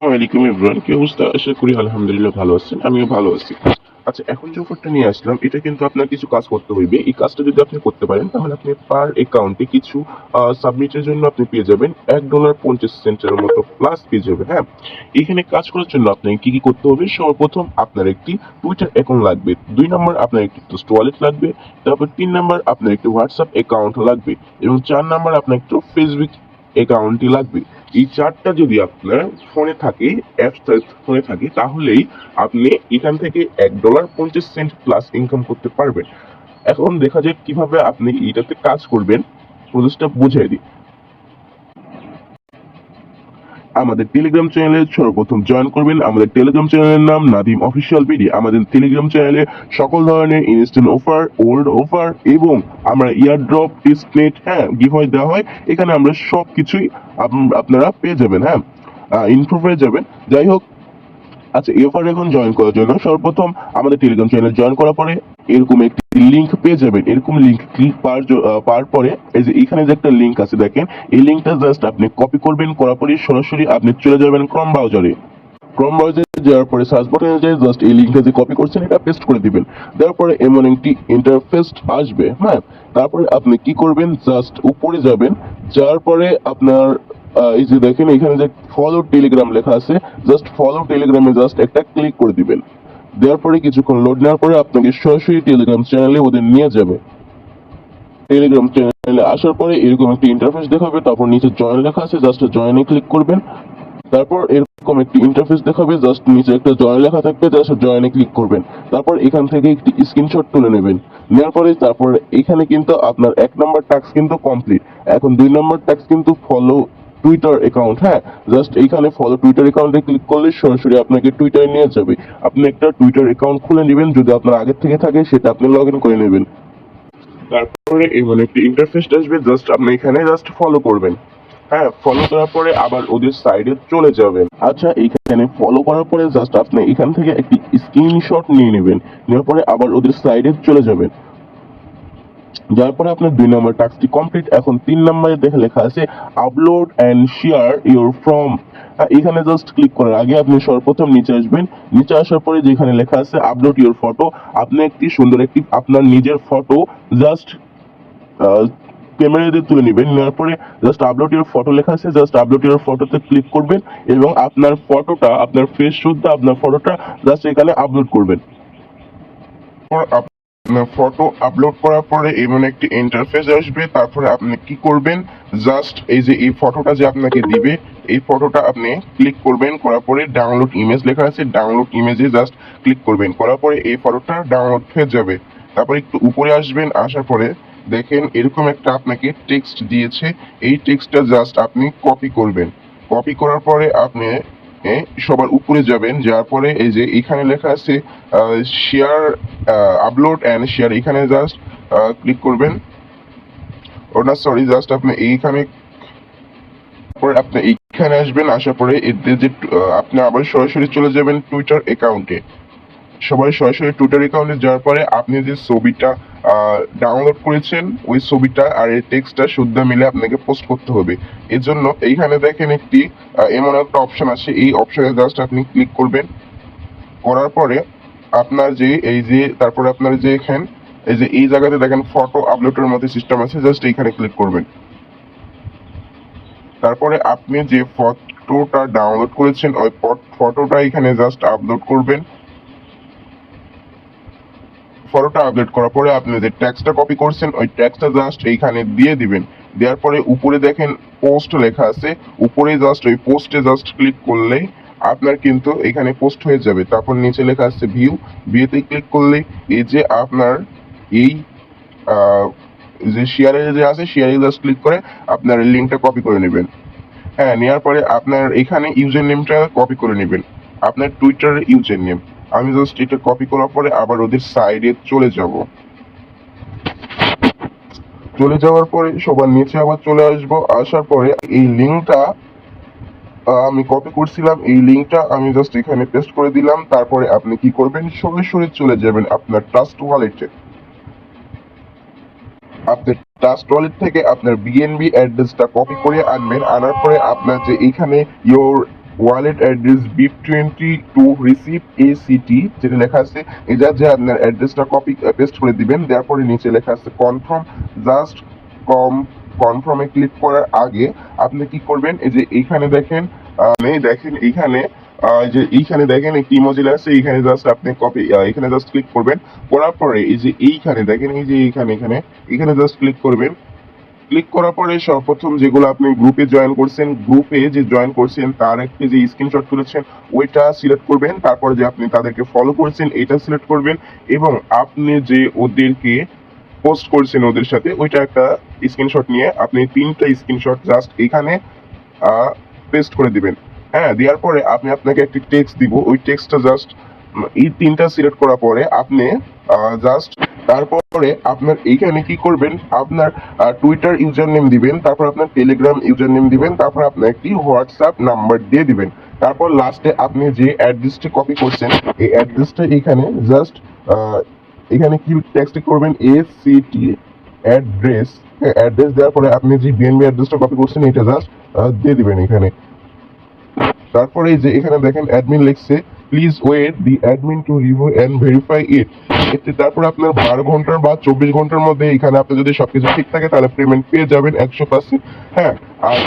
ওয়ালাইকুম এভরিওয়ান, কি অবস্থা? আশা করি আলহামদুলিল্লাহ ভালো আছেন, আমিও ভালো আছি। আচ্ছা, এখন যে অফারটা নিয়ে আসলাম এটা কিন্তু আপনার কিছু কাজ করতে হইবে। এই কাজটা যদি আপনি করতে পারেন তাহলে আপনি পার অ্যাকাউন্টে কিছু সাবমিটের জন্য আপনি পেয়ে যাবেন $1.50 মতো প্লাস পেয়ে যাবেন। হ্যাঁ, এখানে কাজ করার জন্য আপনাকে কি কি করতে হবে? সর্বপ্রথম আপনার একটি টুইটার অ্যাকাউন্ট লাগবে, 2 নম্বর আপনার একটি টোস্ট ওয়ালেট লাগবে, তারপর 3 নম্বর আপনার একটি হোয়াটসঅ্যাপ অ্যাকাউন্ট লাগবে এবং 4 নম্বর আপনার একটু ফেসবুক অ্যাকাউন্টই লাগবে। এই চারটা যদি আপনার ফোনে থাকে, অ্যাপস ফোনে থাকে, তাহলেই আপনি এখান থেকে $1.50 প্লাস ইনকাম করতে পারবেন। এখন দেখা যাক কিভাবে আপনি এটাতে কাজ করবেন, প্রসেসটা বুঝিয়ে দিই। আমাদের টেলিগ্রাম চ্যানেলে সর্বপ্রথম জয়েন করবেন। আমাদের টেলিগ্রাম চ্যানেলের নাম নাদিম অফিসিয়াল বিডি। আমাদের টেলিগ্রাম চ্যানেলে সকল ধরনের ইনস্ট্যান্ট অফার, ওল্ড অফার এবং আমরা ইয়ারড্রপ, ডিসপ্লেট, হ্যাঁ, গিভওয়ে দেওয়া হয়। এখানে আমরা সবকিছুই আপনারা পেয়ে যাবেন। হ্যাঁ, ইনফো পেয়ে যাবেন। যাই হোক, আচ্ছা, এই অফারে এখন জয়েন করার জন্য সর্বপ্রথম আমাদের টেলিগ্রাম চ্যানেল জয়েন করার পরে এরকম একটি লিংক পেয়ে যাবেন। এরকম লিংক ক্লিক পাওয়ার পরে এই যে এখানে যে একটা লিংক আছে দেখেন, এই লিংকটা জাস্ট আপনি কপি করবেন, করার পরে সরাসরি আপনি চলে যাবেন ক্রোম ব্রাউজারে। ক্রোম ব্রাউজারে যাওয়ার পরে সার্চ বাটনে যায় জাস্ট এই লিংকটা যে কপি করছেন এটা পেস্ট করে দিবেন। দেওয়ার পরে এমন একটি ইন্টারফেস আসবে। হ্যাঁ, তারপরে আপনি কি করবেন, জাস্ট উপরে যাবেন। যাওয়ার পরে আপনার এই যে দেখেন এখানে যে ফলো টেলিগ্রাম লেখা আছে, জাস্ট ফলো টেলিগ্রামে জাস্ট একটা ক্লিক করে দিবেন। দেওয়ার পরে কিছুক্ষণ লোড নেওয়ার পরে আপনাকে সরাসরি টেলিগ্রাম চ্যানেলে ওদের নিয়ে যাবে। টেলিগ্রাম চ্যানেলে আসার পরে এরকম একটি ইন্টারফেস দেখাবে, তারপর নিচে জয়েন লেখা আছে, জাস্ট জয়েনে ক্লিক করবেন। তারপর এরকম একটি ইন্টারফেস দেখাবে, জাস্ট নিচে একটা জয়েন লেখা থাকবে, জাস্ট জয়েনে ক্লিক করবেন। তারপর এখান থেকে একটি স্ক্রিনশট তুলে নেবেন। নেওয়ার পরে তারপর এখানে কিন্তু আপনার 1 নম্বর টাস্ক কিন্তু কমপ্লিট। এখন 2 নম্বর টাস্ক কিন্তু ফলো টুইটার অ্যাকাউন্ট। হ্যাঁ, জাস্ট এইখানে ফলো টুইটার অ্যাকাউন্টে ক্লিক করলে সরাসরি আপনাকে টুইটারে নিয়ে যাবে। আপনি একটা টুইটার অ্যাকাউন্ট খুলে নেবেন, যদি আপনার আগের থেকে থাকে সেটা আপনি লগ ইন করে নেবেন। তারপরে এমন একটি ইন্টারফেস আসবে, জাস্ট আপনি এখানে জাস্ট ফলো করবেন। হ্যাঁ, ফলো করার পরে আবার ওদের সাইডে চলে যাবেন। আচ্ছা, এইখানে ফলো করার পরে জাস্ট আপনি এখান থেকে একটি স্ক্রিনশট নিয়ে নেবেন। নেওয়ার পরে আবার ওদের সাইডে চলে যাবেন। যার পরে আপনার 2 নম্বর টাস্কটি কমপ্লিট। এখন 3 নম্বরে দেখে লেখা আছে upload and share your form. এখানে জাস্ট ক্লিক করার আগে আপনি সর্বপ্রথম নিচে আসবেন। নিচে আসার পরে যেখানে লেখা আছে আপলোড ইউর ফটো, আপনি একটি সুন্দর একটি আপনার নিজের ফটো জাস্ট ক্যামেরা দিয়ে তুলে নেবেন। নেওয়ার পরে জাস্ট আপলোড ইউর ফটো লেখা আছে, জাস্ট আপলোড ইউর ফটোতে ক্লিক করবেন এবং আপনার ফটোটা, আপনার ফেস শুদ্ধ আপনার ফটোটা জাস্ট এখানে আপলোড করবেন। আপনার ফটো আপলোড করার পরে এমন একটি ইন্টারফেস আসবে। তারপরে আপনি কি করবেন, জাস্ট এই যে এই ফটোটা যে আপনাকে দিবে, এই ফটোটা আপনি ক্লিক করবেন। করার পরে ডাউনলোড ইমেজ লেখা আছে, ডাউনলোড ইমেজে জাস্ট ক্লিক করবেন। করার পরে এই ফটোটা ডাউনলোড হয়ে যাবে। তারপরে একটু উপরে আসবেন, আসার পরে দেখেন এরকম একটা আপনাকে টেক্সট দিয়েছে। এই টেক্সটটা জাস্ট আপনি কপি করবেন। কপি করার পরে আপনি সবার উপরে যাবেন। যাওয়ার পরে এই যে এখানে লেখা আছে শেয়ার, আপলোড অ্যান্ড শেয়ার, এখানে জাস্ট ক্লিক করবেন। ও না, সরি, জাস্ট আপনি এইখানে পরে আপনি এইখানে আসবেন। আসার পরে এতে যে আপনি আবার সরাসরি চলে যাবেন টুইটার অ্যাকাউন্টে। সবাই সরাসরি টুইটার অ্যাকাউন্টে যাওয়ার পরে আপনি যে ছবিটা ডাউনলোড করেছেন ওই ছবিটা আর এই টেক্সটটা শুদ্ধ মিলে আপনাকে পোস্ট করতে হবে। এর জন্য এইখানে দেখেন একটি এমন একটা অপশন আছে, এই অপশনে জাস্ট আপনি ক্লিক করবেন। করার পরে আপনার যে এই যে তারপরে আপনার যে এখানে এই যে এই জায়গাতে দেখেন ফটো আপলোডের মধ্যে সিস্টেম আছে, জাস্ট এইখানে ক্লিক করবেন। তারপরে আপনি যে ফটোটা ডাউনলোড করেছেন ওই ফটোটা এখানে জাস্ট আপলোড করবেন। ফটোটা আপলোড করার পরে আপনি যে টেক্সটটা কপি করছেন ওই টেক্সটটা জাস্ট এইখানে দিয়ে দিবেন। দেওয়ার পরে উপরে দেখেন পোস্ট লেখা আছে, উপরে জাস্ট ওই পোস্টে জাস্ট ক্লিক করলেই আপনার কিন্তু এখানে পোস্ট হয়ে যাবে। তারপর নিচে লেখা আছে ভিউ, ভিউতে ক্লিক করলে এই যে আপনার এই যে শেয়ারে যে আছে শেয়ারে জাস্ট ক্লিক করে আপনার লিঙ্কটা কপি করে নেবেন। হ্যাঁ, নেওয়ার পরে আপনার এখানে ইউজার নেমটা কপি করে নেবেন, আপনার টুইটারের ইউজার নেম। আমি জাস্ট এটা কপি করার পরে আবার ওদের সাইডে চলে যাব। চলে যাওয়ার পরে সবার নিচে আবার চলে আসব। আসার পরে এই লিঙ্কটা আমি কপি করছিলাম, এই লিঙ্কটা আমি জাস্ট এখানে পেস্ট করে দিলাম। তারপরে আপনি কি করবেন, সরাসরি চলে যাবেন আপনার ট্রাস্ট ওয়ালেটে। আপনার ট্রাস্ট ওয়ালেট থেকে আপনার বিএনবি অ্যাড্রেসটা কপি করে আনবেন। আনার পরে আপনার যে এখানে your wallet address BIP20 to receive ACT যেটা লেখা আছে, এটা যে আপনার অ্যাড্রেসটা কপি পেস্ট করে দিবেন। তারপরে নিচে লেখা আছে কনফার্ম। জাস্ট কনফার্মে ক্লিক করার আগে আপনি কি করবেন, এই যে এইখানে দেখেন, দেখেন এইখানে যে এইখানে দেখেন একটি ইমোজি আছে, এইখানে জাস্ট আপনি কপি, এখানে জাস্ট ক্লিক করবেন। করার পরে এই যে এইখানে দেখেন, এই যে এখানে জাস্ট ক্লিক করবেন। ক্লিক করার পরে সর্বপ্রথম যেগুলো আপনি গ্রুপে জয়েন করছেন, গ্রুপে যে জয়েন করছেন তার একটি যে স্ক্রিনশট তুলেছেন ওইটা সিলেক্ট করবেন। তারপরে যে আপনি তাদেরকে ফলো করছেন এটা সিলেক্ট করবেন, এবং আপনি যে ওদেরকে পোস্ট করছেন ওদের সাথে ওইটা একটা স্ক্রিনশট নিয়ে আপনি 3টা স্ক্রিনশট জাস্ট এখানে পেস্ট করে দিবেন। হ্যাঁ, দেওয়ার পরে আপনাকে একটি টেক্সট দিব, ওই টেক্সটটা জাস্ট এই 3টা সিলেক্ট করার পরে আপনি জাস্ট তারপরে আপনার এইখানে কি করবেন, আপনার টুইটার ইউজার নেম দিবেন, তারপর আপনার টেলিগ্রাম ইউজার নেম দিবেন, তারপর আপনার একটি হোয়াটসঅ্যাপ নাম্বার দিয়ে দিবেন। তারপর লাস্টে আপনি যে অ্যাড্রেসটি কপি করছেন এই অ্যাড্রেসটা এখানে জাস্ট এখানে কি টেক্সট করবেন, ACT অ্যাড্রেস। অ্যাড্রেস দেওয়ার পরে আপনি যে BNB অ্যাড্রেসটা কপি করছেন এটা জাস্ট দিয়ে দিবেন এখানে। তারপরে এই যে এখানে দেখেন অ্যাডমিন লিখছে please wait the admin to review and verify it. এতে তারপর আপনার 12 ঘন্টার বা 24 ঘন্টার মধ্যে এখানে আপনি যদি সবকিছু ঠিক থাকে তাহলে পেমেন্ট পেয়ে যাবেন 100%। হ্যাঁ, আর